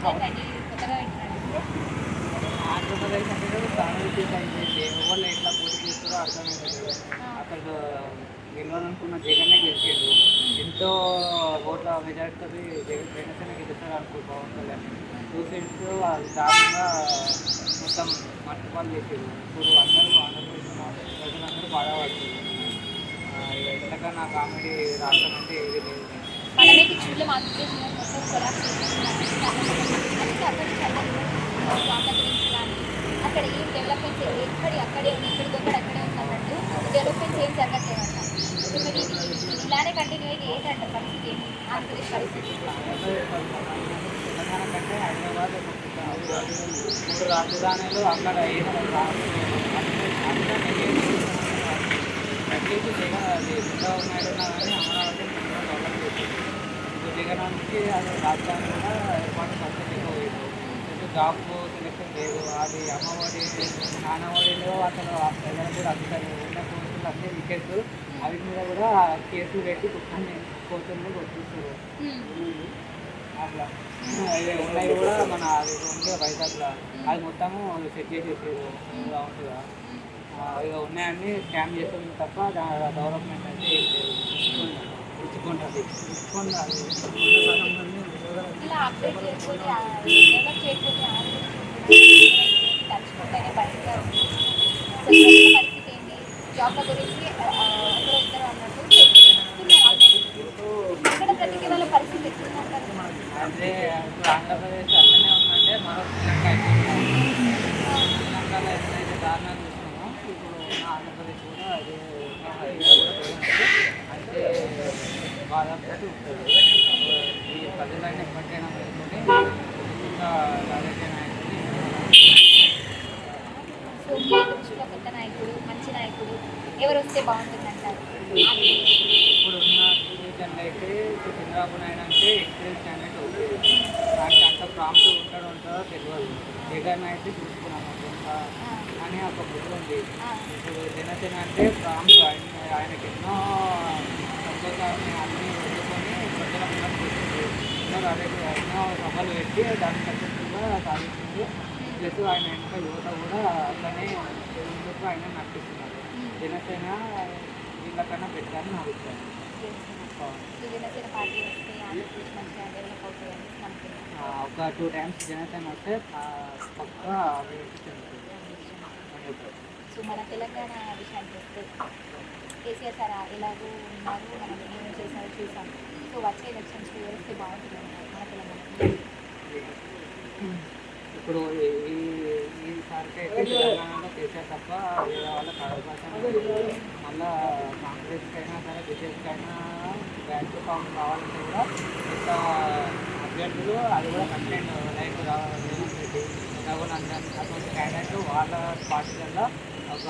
ఏంటండి కొత్తగా పెట్టినట్టు? ఆంధ్రప్రదేశ్ అంటే చాలా విషయం అయింది. ఎవరు ఎట్లా పోటీ చేస్తారో అర్థమవుతుంది. ఆ! అసలు గెలవాలనుకున్న జగన్నే గెలిచిండు. ఎంతో ఓట్ల మెజార్టీతో జనసేన గెలుస్తారు అనుకో పవన్ కళ్యాణ్. టూ సీట్స్ దారుణంగా మొత్తం మట్టుపాలు చేసారు. ఇప్పుడు అందరూ ఆంధ్రప్రదేశ్ ప్రజలందరూ బాధపడుతుంది. ఎంతకన్నా కామెడీ రాష్ట్రం అంటే ఏది లేదు. మనమే కిచెన్లో ఆంధ్రప్రదేశ్ మొత్తం కొలాప్స్ చేసేస్తున్నాము. అక్కడ జాబ్ల గురించి కానీ అక్కడ ఏం డెవలప్మెంట్స్ అక్కడే ఉంది, ఇక్కడికొక్కడు అక్కడే ఉందన్నట్టు డెవలప్మెంట్స్ ఏం జరగట్లేదంట. ఇప్పుడు మరి ఇలానే కంటిన్యూ అయితే ఏంటంటే పరిస్థితి ఏంటి ఆంధ్రప్రదేశ్ పరిస్థితి? తెలంగాణ కంటే హైదరాబాద్ మూడు రాజధానులు అక్కడ ప్రత్యేకి జగన్ అది చంద్రబాబు నాయుడు ఉన్నా కానీ అమరావతి డెవలప్ చేసింది. ఇప్పుడు జగనానికి అది రాజధాని కూడా ఏర్పాటు పరిస్థితి ఎక్కువ లేదు. జాబ్ సెలెక్షన్ లేదు. అది అమ్మఒడి నాన్నఒడిలో అసలు ప్రజలకు కూడా అందుతాయి. ఉన్న కోర్సులు అన్నీ వికెట్స్ అవి మీద కూడా కేసులు పెట్టి కుక్కని కోర్టులు కొట్టిస్తారు. అట్లా ఇవి ఉన్నాయి కూడా మన అది ఉంది వైజాగ్లో అది మొత్తము సెట్ చేసేసారు రౌండ్గా. ఇక ఉన్నాయన్నీ స్కామ్ చేస్తుంది తప్ప డెవలప్మెంట్ అంటే ఏం లేదు. ఇచ్చుకుంటుంది ఇలా అప్డేట్ చేయకపోతే డెవలప్ చేయకపోతే ఆంధ్రప్రదేశ్ తలుచుకుంటేనే భయంగా ఉంది. అసలు ప్రజల పరిస్థితి ఏంటి? జాబ్ల గురించి ఒకరు ఇద్దరు అన్నట్టు చెప్తున్నారు. అక్కడ ప్రతికి వాళ్ళ పరిస్థితి ఎట్లుందంటారు? అదే ఇప్పుడు ఆంధ్రప్రదేశ్ అట్లనే ఉందంటే మరో శ్రీలంక అయిపోయింది. శ్రీలంకలో ఎట్లయితే దారుణాలు చూసినామో ఇప్పుడు ఉన్న ఆంధ్రప్రదేశ్ కూడా అదే అంటే బాధపడుతూ ఉంటుంది. ఈ ప్రజలైనా ఎప్పటికైనా మేలుకొని ఇంకా రాజకీయ నాయకుడిని సో మీ దృష్టిలో కొత్త నాయకుడు, మంచి నాయకుడు ఎవరు వస్తే బాగుంటుందంటారు? ఇప్పుడు ఉన్న సిచ్యువేషన్లో అయితే ఇప్పుడు చంద్రబాబు నాయుడు అంటే ఎక్స్పీరియన్స్ క్యాండిడేట్ అవుతుంది. దానికి అంత ప్రాంప్ట్ ఉంటుందో తెలియదు. జగన్ అయితే చూసుకున్నాము అని ఒక బుద్ధి ఉంది. ఇప్పుడు జనసేన అంటే ప్రాంప్ట్ ఆయనకి ఎన్నో సంతోషాన్ని అన్నీ వండుకొని ప్రజల ముందు కూర్చుంది. ఎన్నో సభలు పెట్టి దాన్ని సక్సెస్ఫుల్గా సాధించింది. ప్లస్ ఆయన వెనుక యువత కూడా అట్లనే ముందుకు ఆయన నడిపిస్తున్నారు. జనసేన వీళ్ళకన్నా పెట్టాలని నా అభిప్రాయం. జనసేన పార్టీ వస్తే ఆంధ్రప్రదేశ్ మంచిగా డెవలప్ అవుతుందని అనుకుంటున్నాను. ఒక 2 times జనసేన వస్తే పక్కా అభివృద్ధి చెందుతుంది. సో మన తెలంగాణ విషయానికి వస్తే కేసీఆర్ సార్ ఎలాగో ఉన్నారు, మనం ఏం చేశారో చూసాం. సో వచ్చే ఎలక్షన్స్లో వస్తే బాగుంటుంది మన తెలంగాణ. ఇప్పుడు ఈసారికి అయితే తెలంగాణలో కేసీఆర్ తప్ప వేరే వాళ్ళకి అవకాశం లేదు. మళ్ళీ కాంగ్రెస్కి అయినా సరే బీజేపీకి అయినా బ్యాక్ ఫామ్ కావాలంటే కూడా కొత్త అభ్యర్థులు అది కూడా కంటెంట్ లైక్ రేవంత్ రెడ్డి, రఘునందన్ అటువంటి క్యాండిడేట్ వాళ్ళ పార్టీలలో ఒక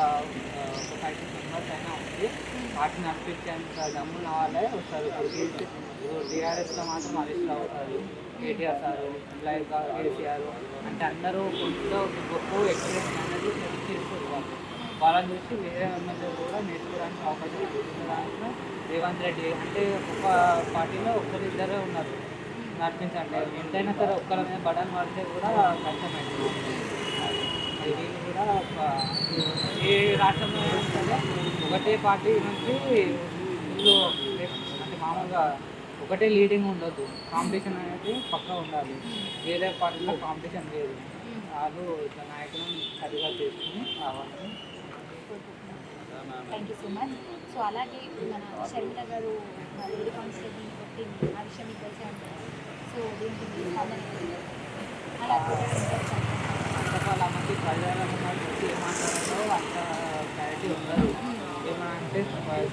5-6 మెంబర్స్ అయినా ఉంది. పార్టీ నడిపించేంత దమ్మున్న వాళ్ళే వస్తారు. ఇప్పుడు టీఆర్ఎస్లో మాత్రం హరీష్ రావు అవుతారు, కేటీఆర్ సారు, లైక్ కేసీఆర్ అంటే అందరూ కొంచెం గొప్ప ఎక్స్పీరియన్స్ అనేది చేస్తారు. వాళ్ళని చూసి వేరే ఎమ్మెల్యేలు కూడా నేర్చుకోవడానికి అవకాశం ఉంది. దాంట్లో రేవంత్ రెడ్డి అంటే ఒక పార్టీలో ఒక్కరిద్దరే ఉన్నారు నడిపించండి. ఎంతైనా సరే ఒక్కరి మీద బటన్ పడితే కూడా కష్టమైంది. వీళ్ళు కూడా ఏ రాష్ట్రంలో సరే ఒకటే పార్టీ నుంచి వీళ్ళు అంటే మామూలుగా ఒకటే లీడింగ్ ఉండొద్దు. కాంపిటీషన్ అనేది పక్కా ఉండాలి. వేరే పార్టీలో కాంపిటీషన్ లేదు. వాళ్ళు ఇట్లా నాయకులను సరిగా చేసుకుని రావాలని. Thank you so much. So అలాగే మన షర్మిల గారు లేడీ కానిస్టేబుల్ని కొట్టింది, ఆ విషయం మీకు తెలిసే ఉంటుంది. సో దీనికి అలా అంత వాళ్ళ మంది ప్రజారంగంలో చూసి ఏమంటారో అంత క్లారిటీ ఉండదు. ఏమన్నా అంటే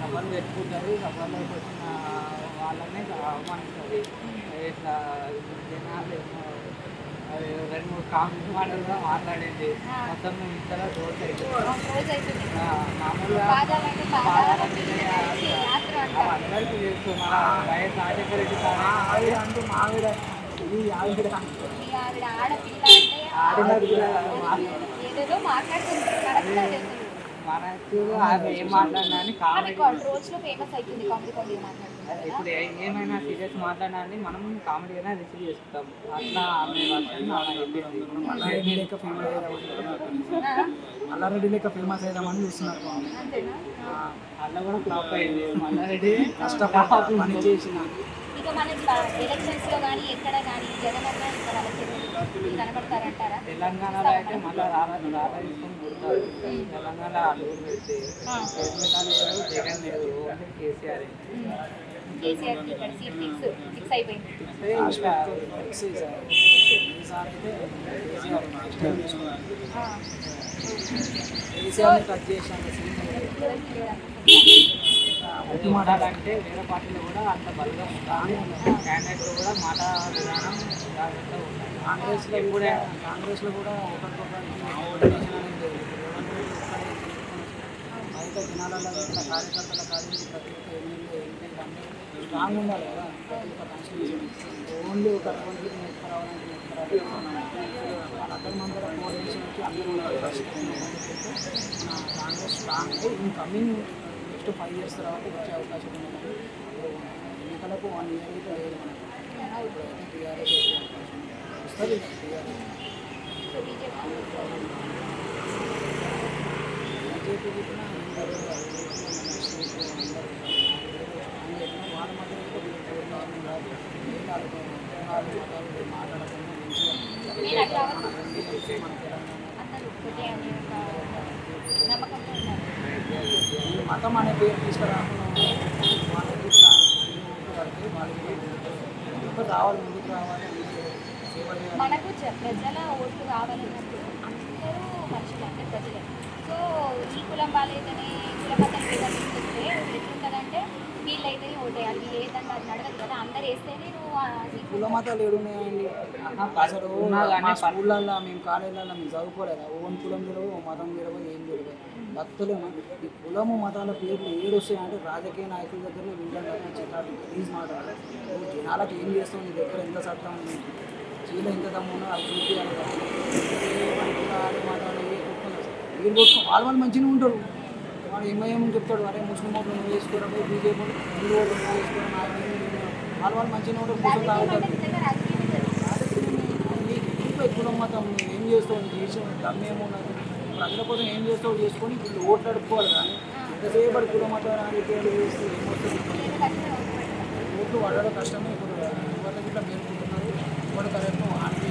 సభలు పెట్టుకుంటారు, సభలోకి వచ్చిన వాళ్ళనే అవమానిస్తుంది. ఇట్లా జనాలు 2-3 కామెంట్ మాటలుగా మాట్లాడింది. మొత్తం మేము ఇద్దరు రోజు అవుతుంది. మామూలుగా అందరికీ తెలుసు. మన వైఎస్ రాజశేఖర రెడ్డి సార్ అంటూ మావిడ ఆవిడ ఆడపిల్ల అంటే ఏదేదో మాట్లాడుతుంది. మనకు ఏం మాట్లాడినా కానీ కామెడీ రోజులో ఫేమస్ అవుతుంది కామెడీ కామెడీ మాట్లాడుతుంది. కదా. ఇప్పుడు ఏమైనా సీరియస్ మాట్లాడాలని మనం కామెడీగానే రిసీవ్ చేసుకుంటాం. అట్లా ఆమె వర్షన్ అలా చెప్పింది. మల్లారెడ్డి లేక ఫేమస్ అయ్యామని ఆ, మల్లారెడ్డి లేక ఫేమస్ అయ్యామని చూస్తున్నారు. అంతేనా? అలా కూడా ఫ్లాప్ అయింది. మల్లారెడ్డి కష్టపడి పని చేసిన ఇక మన ఎలక్షన్స్లో కానీ ఎక్కడ కానీ జగన్ అన్న ఇంకా వాళ్ళ చెల్లెలు కనబడతారంటారా? తెలంగాణలో అయితే మళ్ళీ రారా తీసుకొని కొడతారు. తెలంగాణ అడుగు పెడితే జగన్ లేదు, ఓన్లీ కేసీఆర్. కేసీఆర్కి ఇక్కడ సీట్ ఫిక్స్ అయిపోయింది. ఆ, కేసీఆర్ కట్ చేశాను ఎవరికి లేదనుకుంటున్నా. అది మాట్లాడాలంటే వేరే పార్టీలో కూడా అంత బలంగా ఉంటారు. క్యాండిడేట్లు కూడా మాట విధానం జాగ్రత్తగా ఉన్నాయి. కాంగ్రెస్లో కూడా ఒకరికొకరికి ఓటేషన్ అనేది లేదు. రేవంత్ రెడ్డి ఒక్కడే బయట జనాలలో ఇట్లా కార్యకర్తల కార్యక్రమం ప్రతి ఒక్క ఎమ్మెల్యే ఎంపీ అంటే స్ట్రాంగ్ ఉండాలి కదా. ప్రతి ఒక్క కాన్స్టిట్యూషన్ ఓన్లీ ఒక రేవంత్ రెడ్డిని ఎత్తుకురావాలంటే వాళ్ళందరి మందర కోఆర్డినేషన్ వచ్చి అందరూ మన Congress strong in coming next 5 years తర్వాత వచ్చే అవకాశం ఉన్నది. ఎన్నికలకు 1 year అయితే లేదు మనకు. ఇప్పుడైతే టీఆర్ఎస్ వచ్చే అవకాశం వస్తుంది. టీఆర్ఎస్ సో బీజేపీ బీజేపీ కూడా అందరూ వాళ్ళ మధ్య కాదు మాట్లాడకుండా నేను అట్లా మంచిగా మన తెలంగాణ అందరూ ఒకటే అనే ఒక నమ్మకంతో ఉన్నారు. ఈ మతం అనే పేరు తీసుకురాకుండా వాళ్ళకి ఇట్లా పడితే వాళ్ళకి ముందుకు రావాలి సేవ చేయాలి. మనకు ప్రజల ఓట్లు కావాలన్నప్పుడు అందరూ మనుషులు అంటే ప్రజలే. సో ఈ కులం వాళ్ళైతేనే కుల మతం లేదా తీసుకొస్తే ఎట్లుంటుందంటే వీళ్ళైతేనే ఓటేయాలి, వీళ్ళు ఏదన్నా అది నడవదు కదా. అందరు వేస్తేనే నువ్వు కుల మతాలు ఏడున్నాయండి అసలు మా స్కూళ్ళల్లో మేము కాలేజీలలో మేము చదువుకోలేదా ఓన్ కులం తెలియదు, ఓ మతం తెలియదు, ఏం తెలియదు. భక్తులేమో ఈ కులము మతాల పేర్లు ఏడొస్తాయంటే రాజకీయ నాయకుల దగ్గరనే వింటాను. చిత్రాలు ప్లీజ్ మాట్లాడాలి. నువ్వు జనాలకు ఏం చేస్తావు, నీ దగ్గర ఎంత చట్టం ఉంది, చీల ఎంత దమ్మున్నా అది చూపించాలి కదా. మాట్లాడాలి వీళ్ళు కొట్టుకో వాళ్ళు మంచిగా ఉంటారు. వాడు ఏమేమని చెప్తాడు, అరే ముస్లిం ఓట్లు నువ్వు వేసుకోరా, బీజేపీ హిందూ ఓట్లు నువ్వు వేసుకోరా, వాళ్ళు మంచిగా ఉంటారు, కూర్చొని తాగుతారు. నీకు కులం మతం నువ్వు ఏం చేస్తావు, నీకు చేసే దమ్మేమున్నది, ప్రజల కోసం ఏం చేస్తావు చేసుకొని వీళ్ళు ఓట్లు అడుక్కోవాలి. కానీ ఎంతసేపటి కులం మతం రాజకీయాలు చేస్తే ఏమొస్తుంది, ఓట్లు పడడం కష్టమే. ఇప్పుడు యువతకి ఇట్లా మేలుకుంటున్నారు, ఇప్పుడు కరెక్ట్ వానికి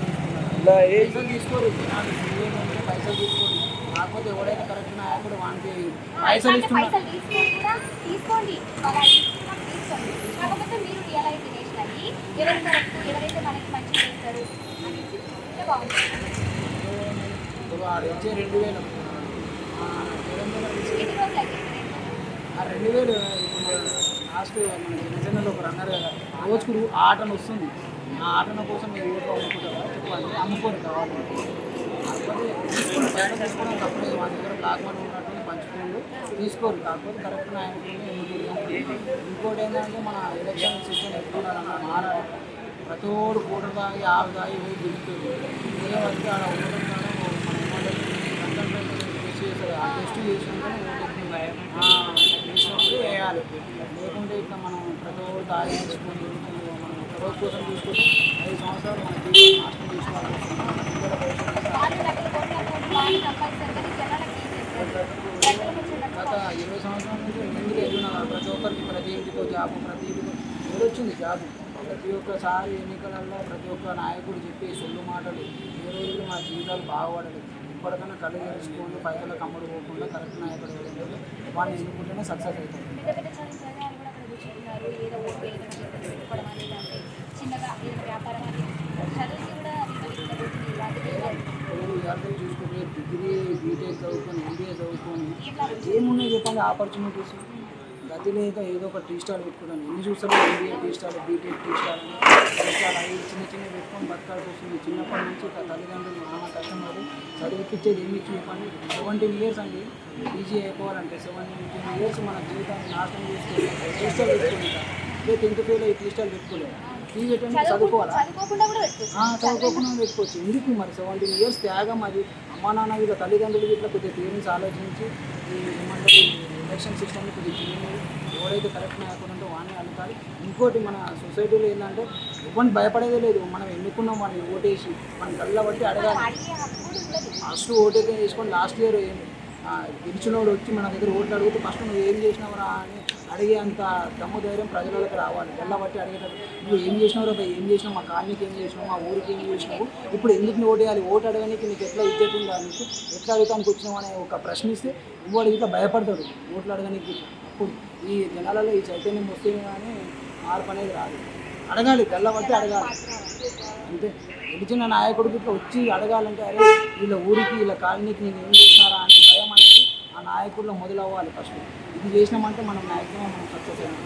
పైసలు తీసుకోరు, జనాలు ఏమంటే పైసలు తీసుకోరు. కాకపోతే ఎవడైతే కరెక్ట్ నాయకుడు వానికి పైసలు ఇస్తున్నారు. తీసుకోండి, కాకపోతే మీరు రియలైజ్ చేసినవి ఎవరు కరెక్ట్, ఎవరైతే మనకి మంచిగా చేస్తారు అనేసి ఉంటే బాగుంటుంది. ఇప్పుడు వాడు ఇచ్చే 2000 ఎన్ని రోజులు అయితే ఆ 2000 లాస్ట్ మన జనసేనలో ఒకరు అన్నారు కదా, రోజుకు ఆటను వస్తుంది. ఆ ఆటన కోసం మీరు ఓట్లు అమ్ముకుంటారా చెప్పండి, అమ్ముకోరు కావాలి. కాకపోతే తీసుకుని బయట తీసుకోవడం తప్పలేదు. మా దగ్గర బ్లాక్ మనీ ఉన్నట్టు పంచుకోండి, తీసుకోరు. కాకపోతే కరెక్ట్ నాయకుడిని ఎన్నుకుంటాం. ఇంకోటి ఏంటంటే మన ఎలక్షన్ సిస్టమ్ ఎట్లుండాలన్నా మారాలి. ప్రతి ఒక్కరు కూటర్ తాగి ఆవు తాగి పోయి గెలుస్తుంది. ఏ వరకు అలా ఉండడం ద్వారా మన టెస్ట్ చేస్తారు. ఆ టెస్ట్ చేసినప్పుడు వేయాలి. లేకుంటే ఇట్లా మనం ప్రతి ఒక్కరు తాగి తీసుకొని మనం రోజు కోసం చూసుకుంటే 5 సంవత్సరాలు మన జీవితం నాశనం చేసుకోవాలి. గత 20 సంవత్సరాల నుంచి ముందుకు వెళ్తున్నారు. ప్రతి ఒక్కరికి ప్రతి ఇంటికో జాబు, ప్రతి ఇంటికి వచ్చింది జాబు. ప్రతి ఒక్కసారి ఎన్నికలలో ప్రతి ఒక్క నాయకుడు చెప్పి సొల్లు మాటలు ఏ రోజులు మా జీవితాలు బాగుపడలేదు. ఇప్పటికైనా కళ్ళు తెలుసుకొని పైసలు కమ్ముడు పోకుండా కరెక్ట్ నాయకుడు వెళ్ళలేదు వాడిని ఎన్నుకుంటేనే సక్సెస్ అవుతుంది. చిన్నగా వ్యాపారం చదువు కూడా విద్యార్థులు చూసుకుంటే డిగ్రీ బీటెక్ చదువుకొని ఎంబీఏ చదువుకొని ఏమున్నాయి చెప్పండి ఆపర్చునిటీస్. గతి లేక ఏదో ఒక టీ స్టాల్ పెట్టుకున్నాను. ఎన్ని చూస్తాను MBA tea stall, BTech tea stall అని చిన్న చిన్న పెట్టుకొని బతకాల్సి వస్తుంది. చిన్నప్పటి నుంచి తల్లిదండ్రులు నాన్న కష్టపడి చదివిపించేది ఏమి చెప్పండి. 17 years అండి పీజీ అయిపోవాలంటే 17 years మన జీవితాన్ని నాశనం చేసుకొని టీ స్టాల్ పెట్టుకుంటాం. 10th ఫెయిల్ అయ్యి టీ స్టాల్ పెట్టుకోలేదు. టీ పెట్టండి చదువుకోవాలా, చదువుకోకుండా పెట్టుకోవచ్చు. ఎందుకు మరి 17 years త్యాగం అది. అమ్మా నాన్న వీళ్ళ తల్లిదండ్రులు ఇట్లా కొద్దిగా పేరెంట్స్ ఆలోచించి ఏమంటారు ఎలక్షన్ సిస్టమ్ని కొద్దిగా చేయండి. ఎవరైతే కరెక్ట్ నాయకుడు ఉంటే వాడిని అడగాలి. ఇంకోటి మన సొసైటీలో ఏంటంటే ఎవరిని భయపడేదే లేదు. మనం ఎన్నుకున్నాం వాళ్ళని ఓటేసి మనం కళ్ళ బట్టి అడగాలి. అడిగే హక్కు కూడా ఉండదు. ఫస్ట్ ఓటైతే వేసుకొని లాస్ట్ ఇయర్ గెలిచినోడు వచ్చి మన దగ్గర ఓట్లు అడిగితే ఫస్ట్ నువ్వు ఏం చేసినావురా అని అడిగే అంత దమ్ము ధైర్యం ప్రజలకు రావాలి. వెళ్ళబట్టి అడిగేటప్పుడు నువ్వు ఏం చేసినావు రా, ఏం చేసినావు, మా కాలనీకి ఏం చేసినావు, మా ఊరికి ఏం చేసినావు, ఇప్పుడు ఎందుకు నువ్వు ఓటు వేయాలి, ఓటు అడగడానికి నీకు ఎట్లా ఇజ్జత్ ఉందా, నీకు ఎట్లా అడగడానికి వచ్చినావు అనే ఒక ప్రశ్నిస్తే ఇంకోటి ఇట్లా భయపడతాడు ఓట్లు అడగడానికి. అప్పుడు ఈ జనాలలో ఈ చైతన్యం వస్తే కానీ మార్పు అనేది రాదు. అడగాలి, గల్లబట్టి అడగాలి అంతే. గెలిచిన నాయకుడికి ఇట్లా వచ్చి అడగాలంటే అరే వీళ్ళ ఊరికి వీళ్ళ కాలనీకి నేను ఏం చేసినారా అని భయం అనేది ఆ నాయకుడిలో మొదలవ్వాలి ఫస్ట్. ఇది చేసినామంటే మనం మ్యాక్సిమం మనం సక్సెస్ అయినాం.